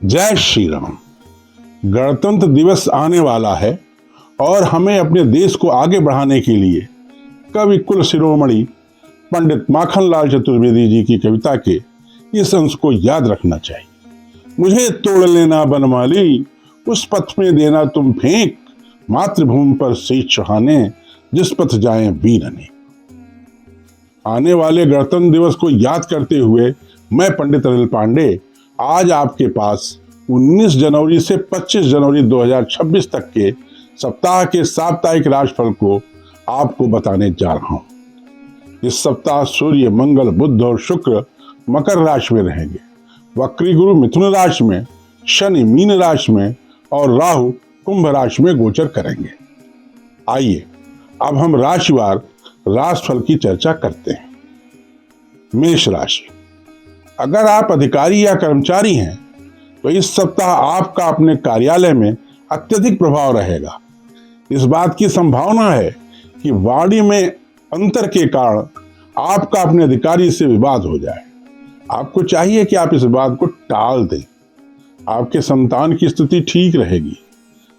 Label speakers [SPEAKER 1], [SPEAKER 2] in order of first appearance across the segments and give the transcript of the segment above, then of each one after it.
[SPEAKER 1] जय श्री राम। गणतंत्र दिवस आने वाला है और हमें अपने देश को आगे बढ़ाने के लिए कवि कुल शिरोमणि पंडित माखनलाल चतुर्वेदी जी की कविता के इस अंश को याद रखना चाहिए। मुझे तोड़ लेना बनमाली, उस पथ में देना तुम फेंक, मातृभूमि पर शीश चढ़ाने जिस पथ जाएं वीर अनेक। आने वाले गणतंत्र दिवस को याद करते हुए मैं पंडित अनिल पांडे आज आपके पास 19 जनवरी से 25 जनवरी 2026 तक के सप्ताह के साप्ताहिक राशिफल को आपको बताने जा रहा हूं। इस सप्ताह सूर्य, मंगल, बुध और शुक्र मकर राशि में रहेंगे। वक्री गुरु मिथुन राशि में, शनि मीन राशि में और राहु कुंभ राशि में गोचर करेंगे। आइए अब हम राशिवार राशिफल की चर्चा करते हैं। मेष राशि, अगर आप अधिकारी या कर्मचारी हैं तो इस सप्ताह आपका अपने कार्यालय में अत्यधिक प्रभाव रहेगा। इस बात की संभावना है कि वाणी में अंतर के कारण आपका अपने अधिकारी से विवाद हो जाए। आपको चाहिए कि आप इस बात को टाल दें। आपके संतान की स्थिति ठीक रहेगी।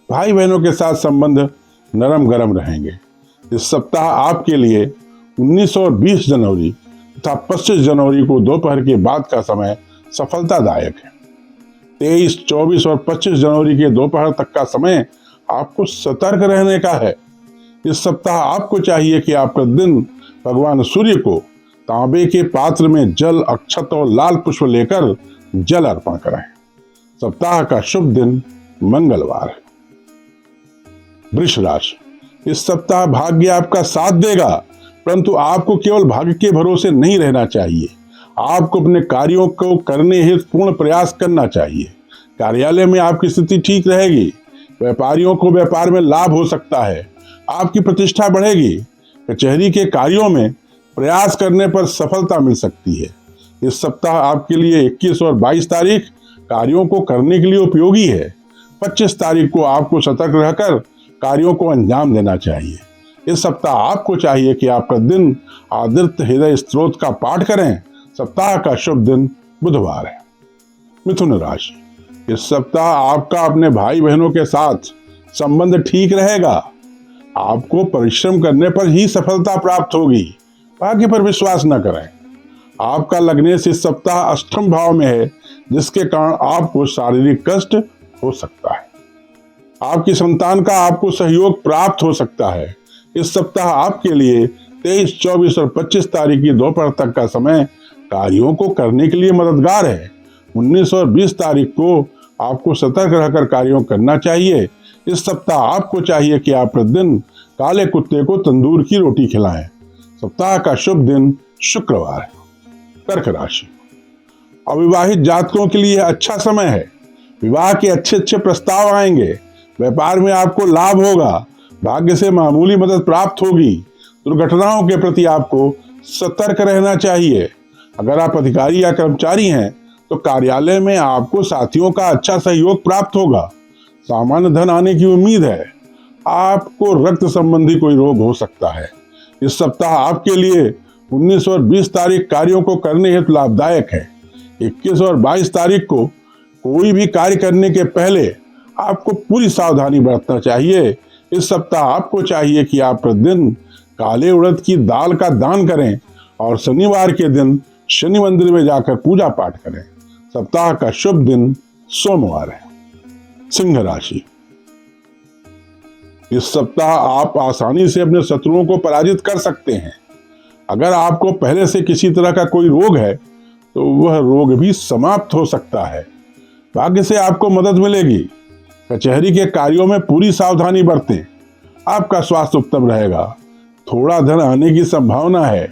[SPEAKER 1] भाई बहनों के साथ संबंध नरम गरम रहेंगे। इस सप्ताह आपके लिए 19 और 20 जनवरी तथा 25 जनवरी को दोपहर के बाद का समय सफलतादायक है। 23, 24 और 25 जनवरी के दोपहर तक का समय आपको सतर्क रहने का है। इस सप्ताह आपको चाहिए कि आपका दिन भगवान सूर्य को तांबे के पात्र में जल, अक्षत और लाल पुष्प लेकर जल अर्पण करें। सप्ताह का शुभ दिन मंगलवार है। वृष राशि, इस सप्ताह भाग्य आपका साथ देगा, परंतु आपको केवल भाग्य के भरोसे नहीं रहना चाहिए। आपको अपने कार्यों को करने हेतु पूर्ण प्रयास करना चाहिए। कार्यालय में आपकी स्थिति ठीक रहेगी। व्यापारियों को व्यापार में लाभ हो सकता है। आपकी प्रतिष्ठा बढ़ेगी। कचहरी के कार्यों में प्रयास करने पर सफलता मिल सकती है। इस सप्ताह आपके लिए 21 और 22 तारीख कार्यों को करने के लिए उपयोगी है। 25 तारीख को आपको सतर्क रहकर कार्यों को अंजाम देना चाहिए। इस सप्ताह आपको चाहिए कि आपका दिन आदित्य हृदय स्तोत्र का पाठ करें। सप्ताह का शुभ दिन बुधवार है। मिथुन राशि, इस सप्ताह आपका अपने भाई बहनों के साथ संबंध ठीक रहेगा। आपको परिश्रम करने पर ही सफलता प्राप्त होगी। भाग्य पर विश्वास न करें। आपका लग्नेश इस सप्ताह अष्टम भाव में है, जिसके कारण आपको शारीरिक कष्ट हो सकता है। आपकी संतान का आपको सहयोग प्राप्त हो सकता है। इस सप्ताह आपके लिए 23, 24 और 25 तारीख की दोपहर तक का समय कार्यों को करने के लिए मददगार है। 19 और 20 तारीख को आपको सतर्क रहकर कार्यों करना चाहिए। इस सप्ताह आपको चाहिए कि आप प्रतिदिन काले कुत्ते को तंदूर की रोटी खिलाएं। सप्ताह का शुभ दिन शुक्रवार है। कर्क राशि, अविवाहित जातकों के लिए अच्छा समय है। विवाह के अच्छे प्रस्ताव आएंगे। व्यापार में आपको लाभ होगा। भाग्य से मामूली मदद प्राप्त होगी। दुर्घटनाओं के प्रति आपको सतर्क रहना चाहिए। अगर आप अधिकारी या कर्मचारी हैं तो कार्यालय में आपको साथियों का अच्छा सहयोग प्राप्त होगा। सामान्य धन आने की उम्मीद है। आपको रक्त संबंधी कोई रोग हो सकता है। इस सप्ताह आपके लिए 19 और 20 तारीख कार्यों को करने हेतु लाभदायक है। 21 और 22 तारीख को कोई भी कार्य करने के पहले आपको पूरी सावधानी बरतना चाहिए। इस सप्ताह आपको चाहिए कि आप प्रतिदिन काले उड़द की दाल का दान करें और शनिवार के दिन शनि मंदिर में जाकर पूजा पाठ करें। सप्ताह का शुभ दिन सोमवार है। सिंह राशि, इस सप्ताह आप आसानी से अपने शत्रुओं को पराजित कर सकते हैं। अगर आपको पहले से किसी तरह का कोई रोग है तो वह रोग भी समाप्त हो सकता है। भाग्य से आपको मदद मिलेगी। कचहरी के कार्यों में पूरी सावधानी बरतें। आपका स्वास्थ्य उत्तम रहेगा। थोड़ा धन आने की संभावना है।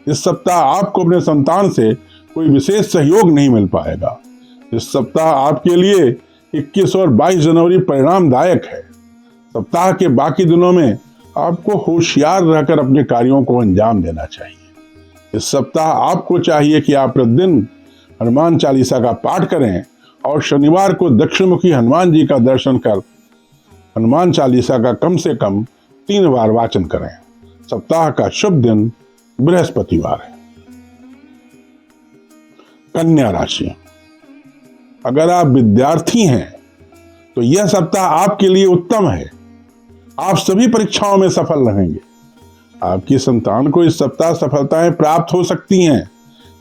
[SPEAKER 1] इस सप्ताह आपको अपने संतान से कोई विशेष सहयोग नहीं मिल पाएगा। इस सप्ताह आपके लिए 21 और 22 जनवरी परिणामदायक है। सप्ताह के बाकी दिनों में आपको होशियार रहकर अपने कार्यों को अंजाम देना चाहिए। इस सप्ताह आपको चाहिए कि आप प्रतिदिन हनुमान चालीसा का पाठ करें और शनिवार को दक्षिणमुखी हनुमान जी का दर्शन कर हनुमान चालीसा का कम से कम 3 बार वाचन करें। सप्ताह का शुभ दिन बृहस्पतिवार है। कन्या राशि, अगर आप विद्यार्थी हैं तो यह सप्ताह आपके लिए उत्तम है। आप सभी परीक्षाओं में सफल रहेंगे। आपकी संतान को इस सप्ताह सफलताएं प्राप्त हो सकती हैं।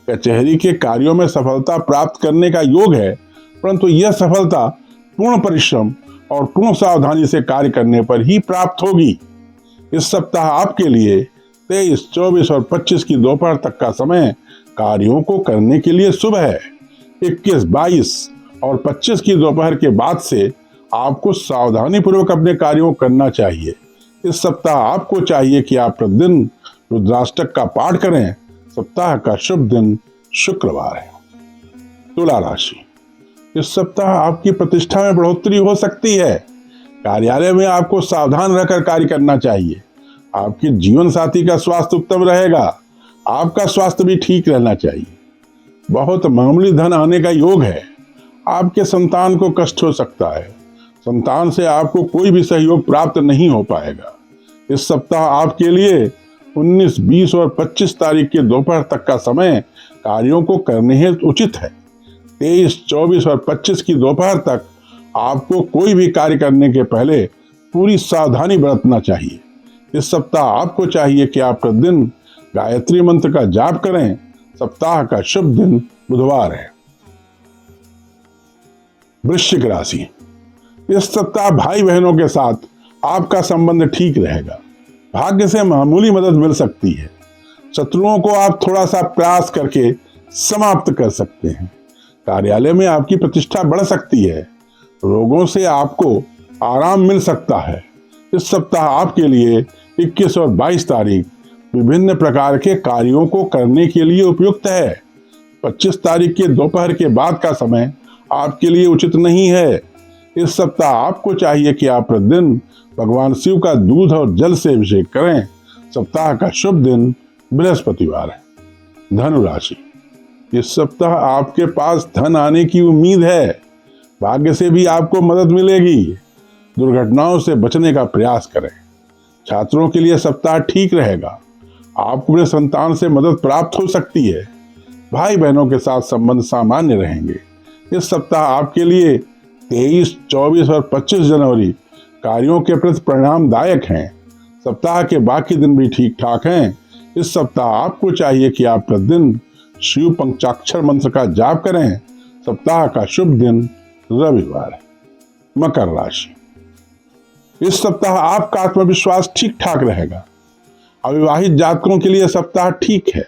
[SPEAKER 1] कचहरी के कार्यों में सफलता प्राप्त करने का योग है, परंतु यह सफलता पूर्ण परिश्रम और पूर्ण सावधानी से कार्य करने पर ही प्राप्त होगी। इस सप्ताह आपके लिए 23, 24 और 25 की दोपहर तक का समय कार्यों को करने के लिए शुभ है। 21, 22 और 25 की दोपहर के बाद से आपको सावधानी पूर्वक अपने कार्यों को करना चाहिए। इस सप्ताह आपको चाहिए कि आप प्रतिदिन रुद्राष्टक का पाठ करें। सप्ताह का शुभ दिन शुक्रवार है। तुला राशि, इस सप्ताह आपकी प्रतिष्ठा में बढ़ोतरी हो सकती है। कार्यालय में आपको सावधान रहकर कार्य करना चाहिए। आपके जीवन साथी का स्वास्थ्य उत्तम रहेगा। आपका स्वास्थ्य भी ठीक रहना चाहिए। बहुत मामूली धन आने का योग है। आपके संतान को कष्ट हो सकता है। संतान से आपको कोई भी सहयोग प्राप्त नहीं हो पाएगा। इस सप्ताह आपके लिए 19, 20 और 25 तारीख के दोपहर तक का समय कार्यों को करने हेतु उचित है। 23, 24 और 25 की दोपहर तक आपको कोई भी कार्य करने के पहले पूरी सावधानी बरतना चाहिए। इस सप्ताह आपको चाहिए कि आप प्रतिदिन गायत्री मंत्र का जाप करें। सप्ताह का शुभ दिन बुधवार है। वृश्चिक राशि, इस सप्ताह भाई बहनों के साथ आपका संबंध ठीक रहेगा। भाग्य से मामूली मदद मिल सकती है। शत्रुओं को आप थोड़ा सा प्रयास करके समाप्त कर सकते हैं। कार्यालय में आपकी प्रतिष्ठा बढ़ सकती है। रोगों से आपको आराम मिल सकता है। इस सप्ताह आपके लिए 21 और 22 तारीख विभिन्न प्रकार के कार्यों को करने के लिए उपयुक्त है। 25 तारीख के दोपहर के बाद का समय आपके लिए उचित नहीं है। इस सप्ताह आपको चाहिए कि आप प्रतिदिन भगवान शिव का दूध और जल से अभिषेक करें। सप्ताह का शुभ दिन बृहस्पतिवार है। धनु राशि, इस सप्ताह आपके पास धन आने की उम्मीद है। भाग्य से भी आपको मदद मिलेगी। दुर्घटनाओं से बचने का प्रयास करें। छात्रों के लिए सप्ताह ठीक रहेगा। आपको अपने संतान से मदद प्राप्त हो सकती है। भाई बहनों के साथ संबंध सामान्य रहेंगे। इस सप्ताह आपके लिए 23, 24 और 25 जनवरी कार्यों के प्रति परिणामदायक हैं। सप्ताह के बाकी दिन भी ठीक ठाक हैं। इस सप्ताह आपको चाहिए कि आप प्रतिदिन शिव पंचाक्षर मंत्र का जाप करें। सप्ताह का शुभ दिन रविवार है। मकर राशि, इस सप्ताह आपका आत्मविश्वास ठीक ठाक रहेगा। अविवाहित जातकों के लिए सप्ताह ठीक है।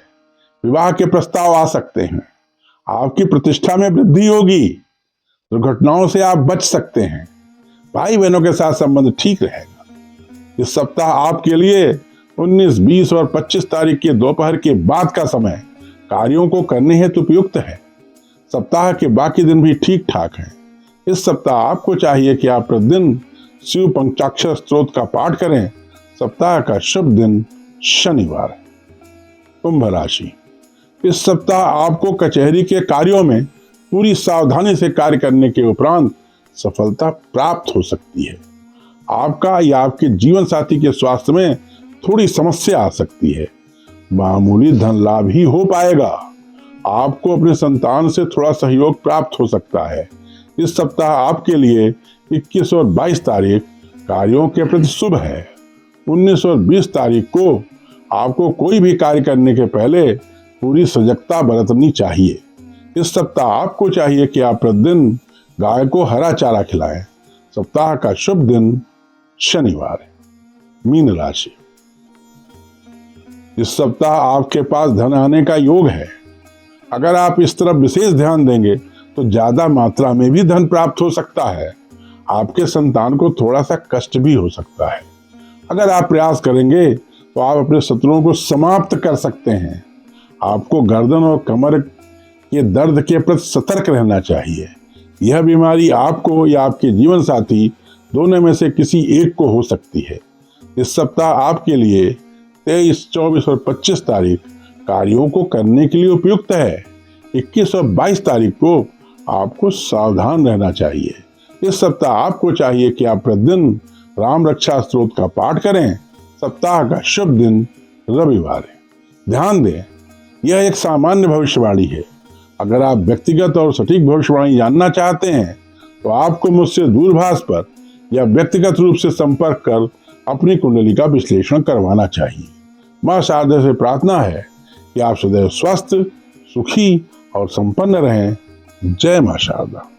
[SPEAKER 1] विवाह के प्रस्ताव आ सकते हैं। आपकी प्रतिष्ठा में वृद्धि होगी। दुर्घटनाओं से आप बच सकते हैं। भाई बहनों के साथ संबंध ठीक रहेगा। इस सप्ताह आपके लिए 19, 20 और 25 तारीख के दोपहर के बाद का समय कार्यों को करने हेतु उपयुक्त है। सप्ताह के बाकी दिन भी ठीक ठाक हैं। इस सप्ताह आपको चाहिए कि आप प्रतिदिन शिव पंचाक्षर स्तोत्र का पाठ करें। सप्ताह का शुभ दिन शनिवार है। कुंभ राशि, इस सप्ताह आपको कचहरी के कार्यों में पूरी सावधानी से कार्य करने के उपरांत सफलता प्राप्त हो सकती है। आपका या आपके जीवन साथी के स्वास्थ्य में थोड़ी समस्या आ सकती है। मामूली धन लाभ ही हो पाएगा। आपको अपने संतान से थोड़ा सहयोग प्राप्त हो सकता है। इस सप्ताह आपके लिए 21 और 22 तारीख कार्यों के प्रति शुभ है। 19 और 20 तारीख को आपको कोई भी कार्य करने के पहले पूरी सजगता बरतनी चाहिए। इस सप्ताह आपको चाहिए कि आप प्रतिदिन गाय को हरा चारा खिलाएं। सप्ताह का शुभ दिन शनिवार है। मीन राशि, इस सप्ताह आपके पास धन आने का योग है। अगर आप इस तरफ विशेष ध्यान देंगे तो ज्यादा मात्रा में भी धन प्राप्त हो सकता है। आपके संतान को थोड़ा सा कष्ट भी हो सकता है। अगर आप प्रयास करेंगे तो आप अपने शत्रुओं को समाप्त कर सकते हैं। आपको गर्दन और कमर के दर्द के प्रति सतर्क रहना चाहिए। यह बीमारी आपको या आपके जीवन साथी दोनों में से किसी एक को हो सकती है। इस सप्ताह आपके लिए 23, 24 और 25 तारीख कार्यों को करने के लिए उपयुक्त है। 21 और 22 तारीख को आपको सावधान रहना चाहिए। इस सप्ताह आपको चाहिए कि आप प्रतिदिन राम रक्षा स्तोत्र का पाठ करें। सप्ताह का शुभ दिन रविवार है। ध्यान दें, यह एक सामान्य भविष्यवाणी है। अगर आप व्यक्तिगत और सटीक भविष्यवाणी जानना चाहते हैं तो आपको मुझसे दूरभाष पर या व्यक्तिगत रूप से संपर्क कर अपनी कुंडली का विश्लेषण करवाना चाहिए। मां शारदा से प्रार्थना है कि आप सदैव स्वस्थ, सुखी और संपन्न रहें। जय मां शारदा।